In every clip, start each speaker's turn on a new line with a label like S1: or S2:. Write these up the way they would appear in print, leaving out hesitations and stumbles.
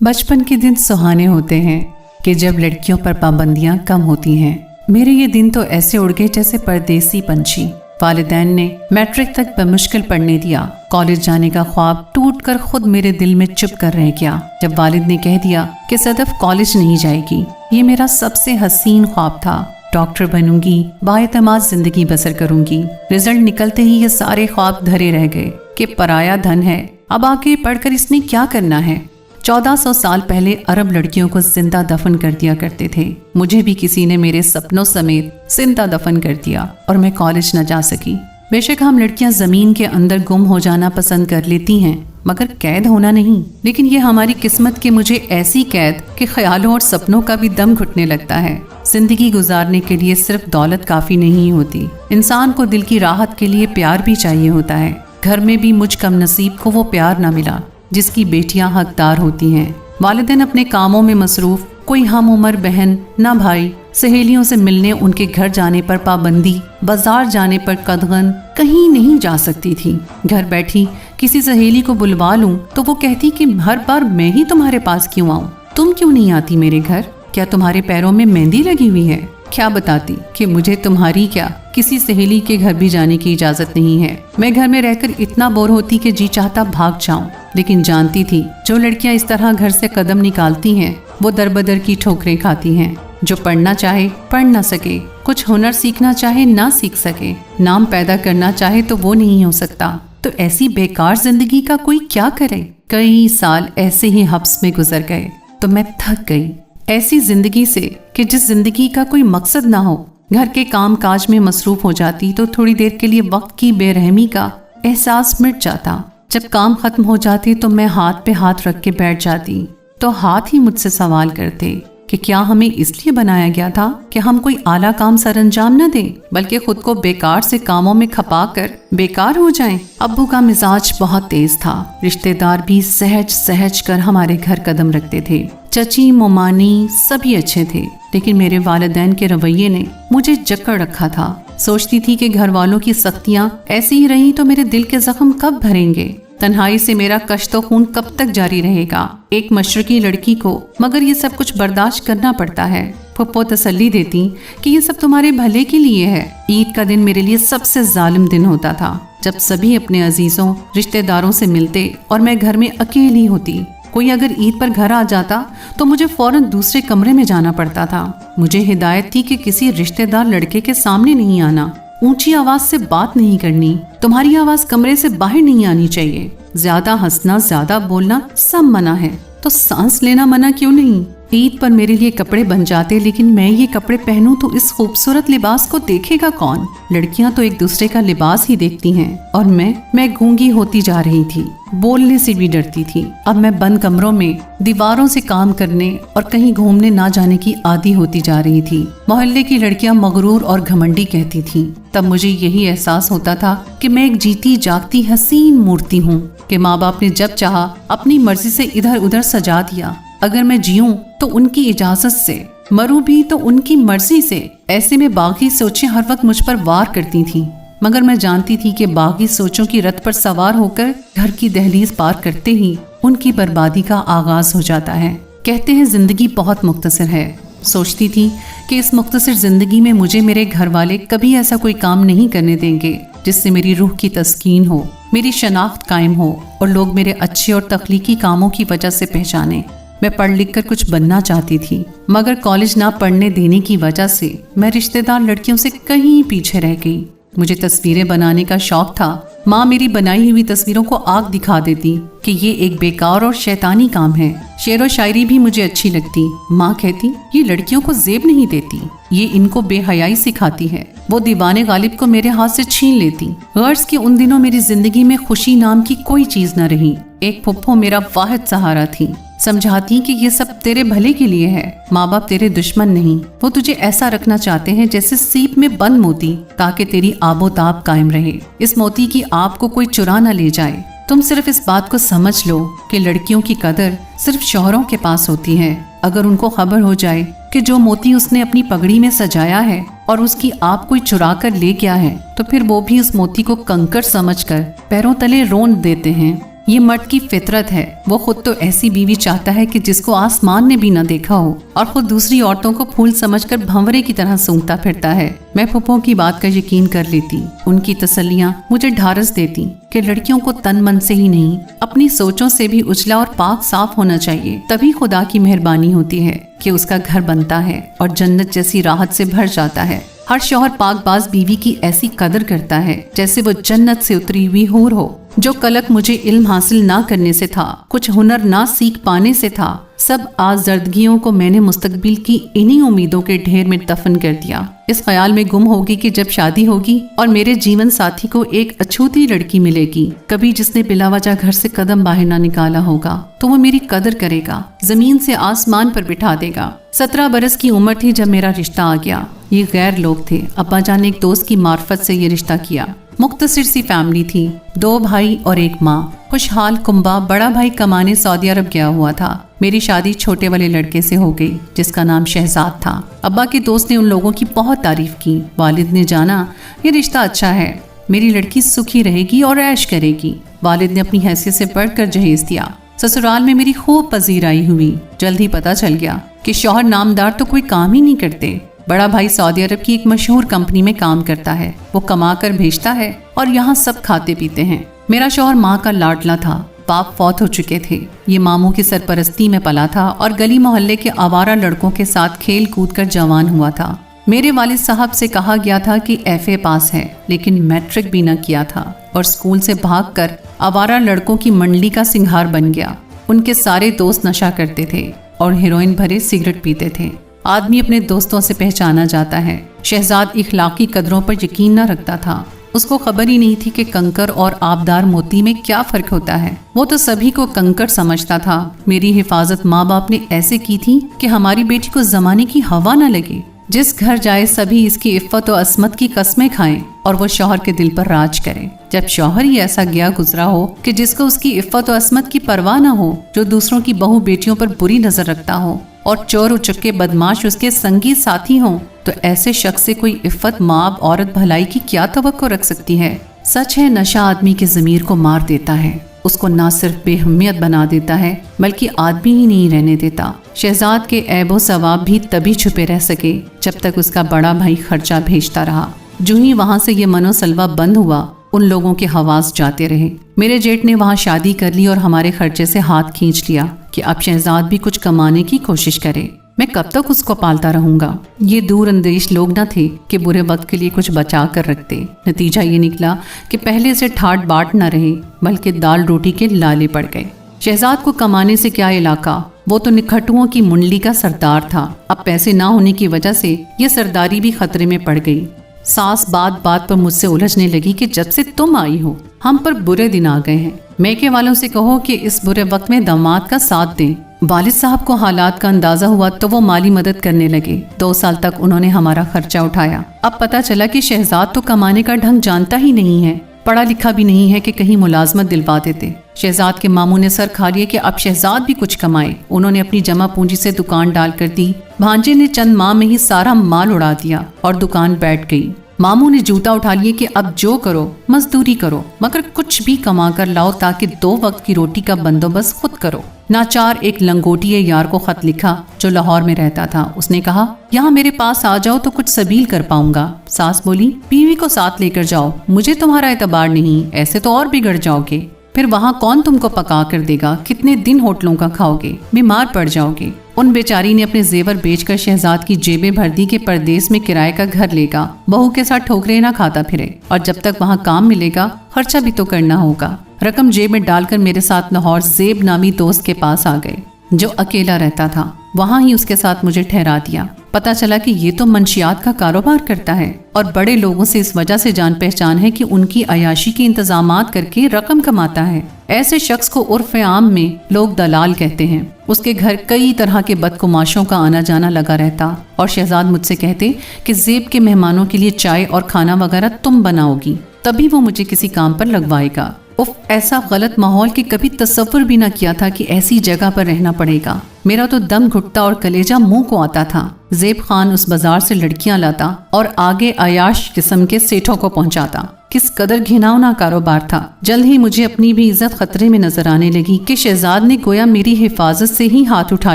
S1: बचपन के दिन सुहाने होते हैं कि जब लड़कियों पर पाबंदियां कम होती हैं। मेरे ये दिन तो ऐसे उड़ गए जैसे परदेसी पंछी। वालिदैन ने मैट्रिक तक बमुश्किल पढ़ने दिया। कॉलेज जाने का ख्वाब टूटकर खुद मेरे दिल में चुप कर रह गया जब वालिद ने कह दिया कि सदफ कॉलेज नहीं जाएगी। ये मेरा सबसे हसीन ख्वाब था। डॉक्टर बनूंगी, बाएतमाद जिंदगी बसर करूंगी। रिजल्ट निकलते ही ये सारे ख्वाब धरे रह गए कि पराया धन है, अब आगे पढ़कर इसने क्या करना है। 1400 साल पहले अरब लड़कियों को जिंदा दफन कर दिया करते थे। मुझे भी किसी ने मेरे सपनों समेत जिंदा दफन कर दिया और मैं कॉलेज न जा सकी। बेशक हम लड़कियां जमीन के अंदर गुम हो जाना पसंद कर लेती हैं, मगर कैद होना नहीं। लेकिन ये हमारी किस्मत के मुझे ऐसी कैद कि ख्यालों और सपनों का भी दम घुटने लगता है। जिंदगी गुजारने के लिए सिर्फ दौलत काफी नहीं होती, इंसान को दिल की राहत के लिए प्यार भी चाहिए होता है। घर में भी मुझ कम नसीब को वो प्यार न मिला जिसकी बेटियां हकदार होती हैं। वालिदैन अपने कामों में मसरूफ, कोई हम उम्र बहन ना भाई। सहेलियों से मिलने उनके घर जाने पर पाबंदी, बाजार जाने पर कदगन, कहीं नहीं जा सकती थी। घर बैठी किसी सहेली को बुलवा लूं तो वो कहती कि हर बार मैं ही तुम्हारे पास क्यों आऊं, तुम क्यों नहीं आती मेरे घर, क्या तुम्हारे पैरों में मेहंदी लगी हुई है। क्या बताती कि मुझे तुम्हारी क्या किसी सहेली के घर भी जाने की इजाजत नहीं है। मैं घर में रहकर इतना बोर होती कि जी चाहता भाग जाऊं, लेकिन जानती थी जो लड़कियां इस तरह घर से कदम निकालती हैं वो दरबदर की ठोकरें खाती हैं। जो पढ़ना चाहे पढ़ ना सके, कुछ हुनर सीखना चाहे ना सीख सके, नाम पैदा करना चाहे तो वो नहीं हो सकता। तो ऐसी बेकार जिंदगी का कोई क्या करे। कई साल ऐसे ही हब्स में गुजर गए तो मैं थक गई ऐसी जिंदगी से कि जिस जिंदगी का कोई मकसद ना हो। घर के काम काज में मसरूफ हो जाती तो थोड़ी देर के लिए वक्त की बेरहमी का एहसास मिट जाता। जब काम खत्म हो जाते तो मैं हाथ पे हाथ रख के बैठ जाती तो हाथ ही मुझसे सवाल करते कि क्या हमें इसलिए बनाया गया था कि हम कोई आला काम सरंजाम न दें, बल्कि खुद को बेकार से कामों में खपा कर बेकार हो जाएं। अब्बू का मिजाज बहुत तेज था। रिश्तेदार भी सहज सहज कर हमारे घर कदम रखते थे। चची मोमानी सभी अच्छे थे, लेकिन मेरे वालिदैन के रवैये ने मुझे जकड़ रखा था। सोचती थी कि घर वालों की सख्तियां ऐसी ही रही तो मेरे दिल के जख्म कब भरेंगे। तन्हाई से मेरा कश्तो खून कब तक जारी रहेगा। एक मशरकी लड़की को मगर ये सब कुछ बर्दाश्त करना पड़ता है। पप्पो तसल्ली देती कि ये सब तुम्हारे भले के लिए है। ईद का दिन मेरे लिए सबसे जालिम दिन होता था, जब सभी अपने अजीजों रिश्तेदारों से मिलते और मैं घर में अकेली होती। कोई अगर ईद पर घर आ जाता तो मुझे फौरन दूसरे कमरे में जाना पड़ता था। मुझे हिदायत थी कि किसी रिश्तेदार लड़के के सामने नहीं आना, ऊंची आवाज से बात नहीं करनी, तुम्हारी आवाज कमरे से बाहर नहीं आनी चाहिए, ज्यादा हंसना ज्यादा बोलना सब मना है, तो सांस लेना मना क्यों नहीं। ईद पर मेरे लिए कपड़े बन जाते, लेकिन मैं ये कपड़े पहनूं तो इस खूबसूरत लिबास को देखेगा कौन। लड़कियां तो एक दूसरे का लिबास ही देखती हैं और मैं गूंगी होती जा रही थी, बोलने से भी डरती थी। अब मैं बंद कमरों में दीवारों से काम करने और कहीं घूमने ना जाने की आदी होती जा रही थी। मोहल्ले की लड़कियां मगरूर और घमंडी कहती थीं। तब मुझे यही एहसास होता था कि मैं एक जीती जागती हसीन मूर्ति हूँ कि माँ बाप ने जब चाहा अपनी मर्जी से इधर उधर सजा दिया। अगर मैं जीऊं तो उनकी इजाजत से, मरूं भी तो उनकी मर्जी से। ऐसे में बागी सोचें हर वक्त मुझ पर वार करती थीं, मगर मैं जानती थी कि बागी सोचों की रथ पर सवार होकर घर की दहलीज पार करते ही उनकी बर्बादी का आगाज हो जाता है। कहते हैं जिंदगी बहुत मुख्तसर है। सोचती थी कि इस मुख्तसर जिंदगी में मुझे मेरे घर वाले कभी ऐसा कोई काम नहीं करने देंगे जिससे मेरी रूह की तस्कीन हो, मेरी शनाख्त कायम हो और लोग मेरे अच्छे और तख्लीकी कामों की वजह से पहचाने। मैं पढ़ लिख कर कुछ बनना चाहती थी, मगर कॉलेज ना पढ़ने देने की वजह से मैं रिश्तेदार लड़कियों से कहीं पीछे रह गई। मुझे तस्वीरें बनाने का शौक था। माँ मेरी बनाई हुई तस्वीरों को आग दिखा देती कि ये एक बेकार और शैतानी काम है। शेर व शायरी भी मुझे अच्छी लगती। माँ कहती ये लड़कियों को जेब नहीं देती, ये इनको बेहयाई सिखाती है। वो दीवाने गालिब को मेरे हाथ से छीन लेती। गर्ज के उन दिनों मेरी जिंदगी में खुशी नाम की कोई चीज न रही। एक फुफ्फो मेरा वाहिद सहारा थी। समझाती कि ये सब तेरे भले के लिए है, माँ बाप तेरे दुश्मन नहीं, वो तुझे ऐसा रखना चाहते हैं जैसे सीप में बंद मोती, ताकि तेरी आबोताब कायम रहे, इस मोती की आप को कोई चुरा न ले जाए। तुम सिर्फ इस बात को समझ लो कि लड़कियों की कदर सिर्फ शौहरों के पास होती है। अगर उनको खबर हो जाए कि जो मोती उसने अपनी पगड़ी में सजाया है और उसकी आप कोई चुरा कर ले गया है, तो फिर वो भी उस मोती को कंकड़ समझकर पैरों तले रोन देते हैं। ये मर्द की फितरत है। वो खुद तो ऐसी बीवी चाहता है कि जिसको आसमान ने भी न देखा हो और खुद दूसरी औरतों को फूल समझकर भंवरे की तरह सूंघता फिरता है। मैं फूफों की बात का यकीन कर लेती। उनकी तसल्लियां मुझे ढारस देती कि लड़कियों को तन मन से ही नहीं, अपनी सोचों से भी उजला और पाक साफ होना चाहिए। तभी खुदा की मेहरबानी होती है कि उसका घर बनता है और जन्नत जैसी राहत से भर जाता है। हर शौहर पाकबाज बीवी की ऐसी कदर करता है जैसे वो जन्नत से उतरी हुई हूर हो। जो कलक मुझे इल्म हासिल ना करने से था, कुछ हुनर ना सीख पाने से था, सब आज़र्दगियों को मैंने मुस्तकबिल की इन्हीं उम्मीदों के ढेर में दफन कर दिया। इस ख्याल में गुम होगी कि जब शादी होगी और मेरे जीवन साथी को एक अछूती लड़की मिलेगी, कभी जिसने बिला वजह घर से कदम बाहर ना निकाला होगा, तो वो मेरी कदर करेगा, जमीन से आसमान पर बिठा देगा। 17 बरस की उम्र थी जब मेरा रिश्ता आ गया। ये गैर लोग थे। अब्बा जान ने एक दोस्त की मार्फत से ये रिश्ता किया। मुख्तसर सी फैमिली थी, 2 भाई और 1 माँ। खुशहाल कुंबा। बड़ा भाई कमाने सऊदी अरब गया हुआ था। मेरी शादी छोटे वाले लड़के से हो गई जिसका नाम शहजाद था। अब्बा के दोस्त ने उन लोगों की बहुत तारीफ की। वालिद ने जाना ये रिश्ता अच्छा है, मेरी लड़की सुखी रहेगी और ऐश करेगी। वालिद ने अपनी हैसियत से बढ़कर जहेज दिया। ससुराल में मेरी खूब पजीराई हुई। जल्द ही पता चल गया कि शौहर नामदार तो कोई काम ही नहीं करते। बड़ा भाई सऊदी अरब की एक मशहूर कंपनी में काम करता है। वो कमा कर भेजता है और यहाँ सब खाते पीते हैं। मेरा शौहर माँ का लाडला था। बाप फौत हो चुके थे। ये मामू की सरपरस्ती में पला था और गली मोहल्ले के आवारा लड़कों के साथ खेल कूद कर जवान हुआ था। मेरे वालिद साहब से कहा गया था कि FA पास है, लेकिन मैट्रिक भी न किया था और स्कूल से भागकर आवारा लड़कों की मंडली का सिंगार बन गया। उनके सारे दोस्त नशा करते थे और हेरोइन भरे सिगरेट पीते थे। आदमी अपने दोस्तों से पहचाना जाता है। शहजाद इखलाकी कदरों पर यकीन न रखता था। उसको खबर ही नहीं थी कि कंकर और आबदार मोती में क्या फर्क होता है। वो तो सभी को कंकर समझता था। मेरी हिफाजत माँ बाप ने ऐसे की थी कि हमारी बेटी को जमाने की हवा न लगे। जिस घर जाए सभी इसकी इफ़्फ़त और अस्मत की कस्में खाएं और वो शौहर के दिल पर राज करें। जब शौहर ही ऐसा गया गुजरा हो कि जिसको उसकी इफ़्फ़त और अस्मत की परवाह न हो, जो दूसरों की बहू बेटियों पर बुरी नजर रखता हो और चोर उचक्के बदमाश उसके संगी साथी हों, तो ऐसे शख्स से कोई इफ़्फ़त माँ औरत भलाई की क्या तवक्को रख सकती है। सच है, नशा आदमी की ज़मीर को मार देता है। उसको ना सिर्फ बेहमियत बना देता है बल्कि आदमी ही नहीं रहने देता। शहजाद के ऐबो सवाब भी तभी छुपे रह सके जब तक उसका बड़ा भाई खर्चा भेजता रहा। जो ही वहाँ से ये मनोसलवा बंद हुआ, उन लोगों के हवास जाते रहे। मेरे जेठ ने वहाँ शादी कर ली और हमारे खर्चे से हाथ खींच लिया कि अब शहजाद भी कुछ कमाने की कोशिश करे। मैं कब तक उसको पालता रहूंगा। ये दूर अंदेश लोग न थे कि बुरे वक्त के लिए कुछ बचा कर रखते। नतीजा ये निकला कि पहले से ठाट बाट न रहे बल्कि दाल रोटी के लाले पड़ गए। शहजाद को कमाने से क्या इलाका, वो तो निखटुओं की मुंडली का सरदार था। अब पैसे ना होने की वजह से ये सरदारी भी खतरे में पड़ गई। सास बात बात पर मुझसे उलझने लगी कि जब से तुम आई हो हम पर बुरे दिन आ गए हैं। मैके वालों से कहो कि इस बुरे वक्त में दामाद का साथ दें। वालिद साहब को हालात का अंदाजा हुआ तो वो माली मदद करने लगे। 2 साल तक उन्होंने हमारा खर्चा उठाया। अब पता चला कि शहजाद तो कमाने का ढंग जानता ही नहीं है, पढ़ा लिखा भी नहीं है कि कहीं मुलाजमत दिलवा देते। शहजाद के मामू ने सर खा लिया कि अब शहजाद भी कुछ कमाए। उन्होंने अपनी जमा पूंजी से दुकान डाल कर दी। भांजे ने चंद माह में ही सारा माल उड़ा दिया और दुकान बैठ गई। मामू ने जूता उठा लिए कि अब जो करो मजदूरी करो, मगर कुछ भी कमा कर लाओ ताकि 2 वक्त की रोटी का बंदोबस्त खुद करो। नाचार एक लंगोटिए यार को खत लिखा जो लाहौर में रहता था। उसने कहा, यहाँ मेरे पास आ जाओ तो कुछ सबील कर पाऊंगा। सास बोली, बीवी को साथ लेकर जाओ, मुझे तुम्हारा एतबार नहीं, ऐसे तो और बिगड़ जाओगे। फिर वहाँ कौन तुमको पका कर देगा, कितने दिन होटलों का खाओगे, बीमार पड़ जाओगे। उन बेचारी ने अपने जेवर बेचकर शहजाद की जेबें भर दी कि परदेश में किराए का घर लेगा, बहू के साथ ठोकरे ना खाता फिरे और जब तक वहाँ काम मिलेगा खर्चा भी तो करना होगा। रकम जेब में डालकर मेरे साथ लाहौर ज़ेब नामी दोस्त के पास आ गए जो अकेला रहता था। वहाँ ही उसके साथ मुझे ठहरा दिया। पता चला कि ये तो मंशियात का कारोबार करता है और बड़े लोगों से इस वजह से जान पहचान है कि उनकी अयाशी के इंतजामात करके रकम कमाता है। ऐसे शख्स को उर्फ आम में लोग दलाल कहते हैं। उसके घर कई तरह के बदकुमाशों का आना जाना लगा रहता और शहजाद मुझसे कहते कि ज़ेब के मेहमानों के लिए चाय और खाना वगैरह तुम बनाओगी, तभी वो मुझे किसी काम पर लगवाएगा। उफ, ऐसा गलत माहौल कि कभी तसव्वुर भी ना किया था कि ऐसी जगह पर रहना पड़ेगा। मेरा तो दम घुटता और कलेजा मुंह को आता था। ज़ेब खान उस बाजार से लड़कियां लाता और आगे अयाश किस्म के सेठों को पहुंचाता। किस कदर घिनौना कारोबार था। जल्द ही मुझे अपनी भी इज्जत खतरे में नजर आने लगी कि शहजाद ने गोया मेरी हिफाजत से ही हाथ उठा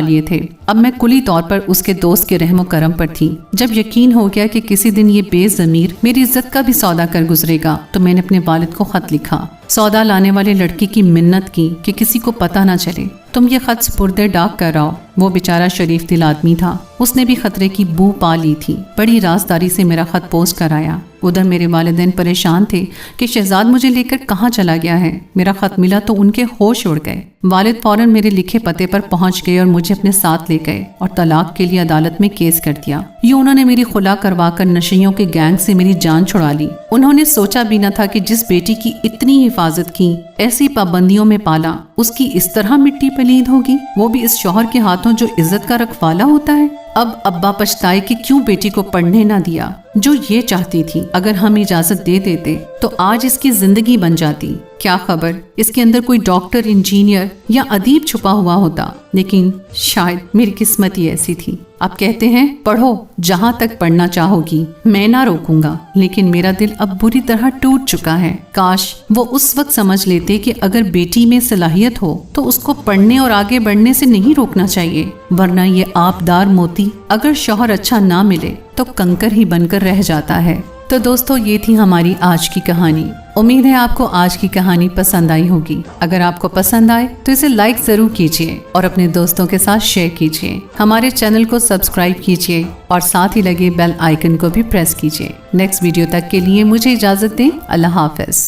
S1: लिए थे। अब मैं कुली तौर पर उसके दोस्त के रहमो करम पर थी। जब यकीन हो गया कि किसी दिन ये बेज़मीर मेरी इज्जत का भी सौदा कर गुजरेगा तो मैंने अपने वालिद को खत लिखा। सौदा लाने वाले लड़के की मिन्नत की कि किसी को पता ना चले, तुम ये खत स्पुर्दे डाक कर आओ। वो बेचारा शरीफ दिल आदमी था, उसने भी खतरे की बू पा ली थी। बड़ी राजदारी से मेरा खत पोस्ट कर आया। उधर मेरे वालिदैन परेशान थे कि शहजाद मुझे लेकर कहाँ चला गया है। मेरा खत मिला तो उनके होश उड़ गए। वालिद फौरन मेरे लिखे पते पर पहुंच गए और मुझे अपने साथ ले गए और तलाक के लिए अदालत में केस कर दिया। यूं उन्होंने मेरी खुला करवाकर नशेइयों के गैंग से मेरी जान छुड़ा ली। उन्होंने सोचा भी न था कि जिस बेटी की इतनी हिफाजत की, ऐसी पाबंदियों में पाला, उसकी इस तरह मिट्टी पलीद होगी, वो भी इस शौहर के हाथों जो इज्जत का रखवाला होता है। अब अब्बा पछताए कि क्यों बेटी को पढ़ने ना दिया जो ये चाहती थी। अगर हम इजाजत दे देते तो आज इसकी जिंदगी बन जाती। क्या खबर इसके अंदर कोई डॉक्टर, इंजीनियर या अदीब छुपा हुआ होता, लेकिन शायद मेरी किस्मत ही ऐसी थी। अब कहते हैं पढ़ो जहाँ तक पढ़ना चाहोगी, मैं ना रोकूंगा, लेकिन मेरा दिल अब बुरी तरह टूट चुका है। काश वो उस वक्त समझ लेते कि अगर बेटी में सलाहियत हो तो उसको पढ़ने और आगे बढ़ने से नहीं रोकना चाहिए, वरना ये आबदार मोती अगर शौहर अच्छा ना मिले तो कंकर ही बनकर रह जाता है। तो दोस्तों, ये थी हमारी आज की कहानी। उम्मीद है आपको आज की कहानी पसंद आई होगी। अगर आपको पसंद आए तो इसे लाइक जरूर कीजिए और अपने दोस्तों के साथ शेयर कीजिए। हमारे चैनल को सब्सक्राइब कीजिए और साथ ही लगे बेल आइकन को भी प्रेस कीजिए। नेक्स्ट वीडियो तक के लिए मुझे इजाजत दें। अल्लाह हाफिज।